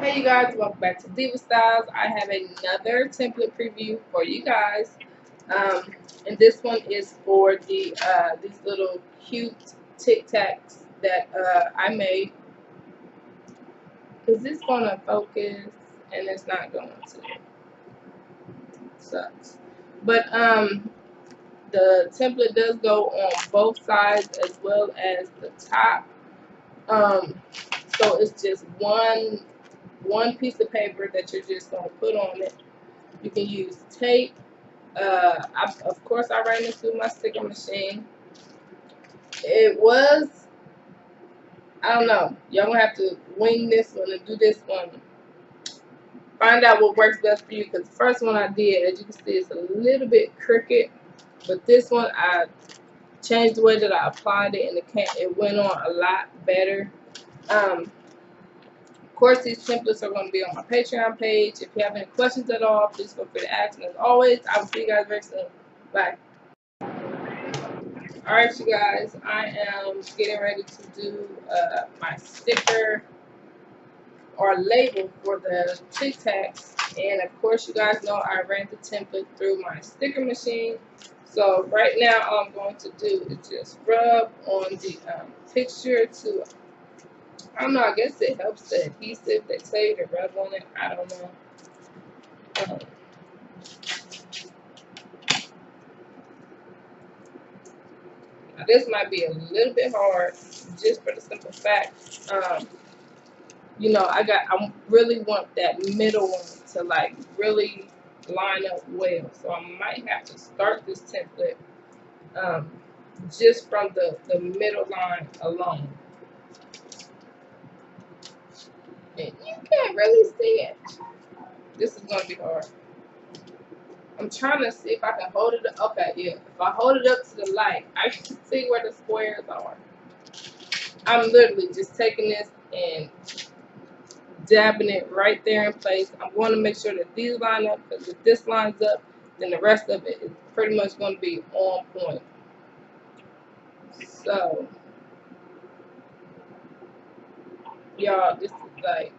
Hey you guys, welcome back to Diva Styles. I have another template preview for you guys. And this one is for the these little cute Tic Tacs that I made. Is this gonna focus? And it's not going to. Sucks. But the template does go on both sides as well as the top. So it's just one piece of paper that you're just gonna put on it. You can use tape. Of course, I ran this through my sticker machine. It was, I don't know. Y'all gonna have to wing this one and do this one. Find out what works best for you. Because the first one I did, as you can see, it's a little bit crooked. But this one, I changed the way that I applied it, and it went on a lot better. Of course, these templates are going to be on my Patreon page. If you have any questions at all, please feel free to ask. And as always, I will see you guys very soon. Bye. Alright, you guys, I am getting ready to do my sticker or label for the Tic Tacs. And of course, you guys know I ran the template through my sticker machine. So right now, all I'm going to do is just rub on the picture to, I don't know, I guess it helps the adhesive. They say to rub on it. I don't know. Now this might be a little bit hard, just for the simple fact, you know, I really want that middle one to like really line up well. So I might have to start this template just from the middle line alone. And you can't really see it. This is going to be hard. I'm trying to see if I can hold it up. Okay, yeah. If I hold it up to the light, I can see where the squares are. I'm literally just taking this and dabbing it right there in place. I'm going to make sure that these line up, because if this lines up, then the rest of it is pretty much going to be on point. So, y'all, this is like,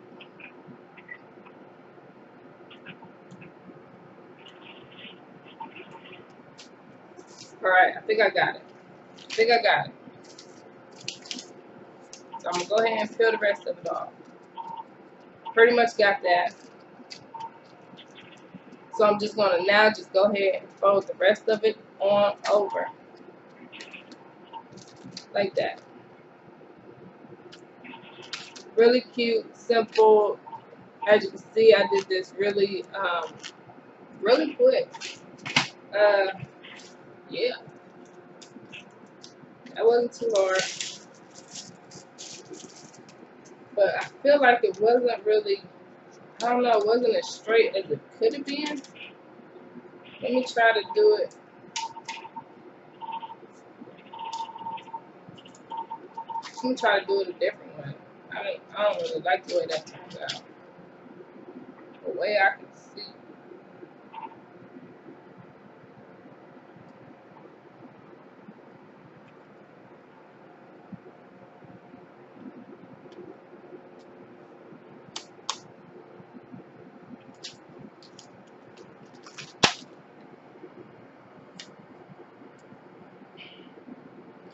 alright, I think I got it. So I'm going to go ahead and peel the rest of it off. Pretty much got that. So I'm just going to now just go ahead and fold the rest of it on over. Like that. Really cute, simple. As you can see, I did this really, really quick. Yeah. That wasn't too hard. But I feel like it wasn't really, I don't know, it wasn't as straight as it could have been. Let me try to do it. Let me try to do it a different way. I don't really like the way that turns out. The way I can see.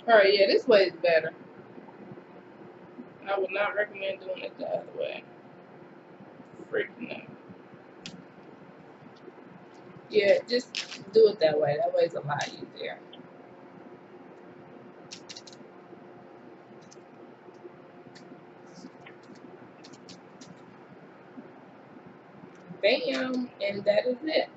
Alright, yeah, this way is better. I would not recommend doing it the other way. Freaking out. Yeah, just do it that way. That way is a lot easier. Bam, and that is it.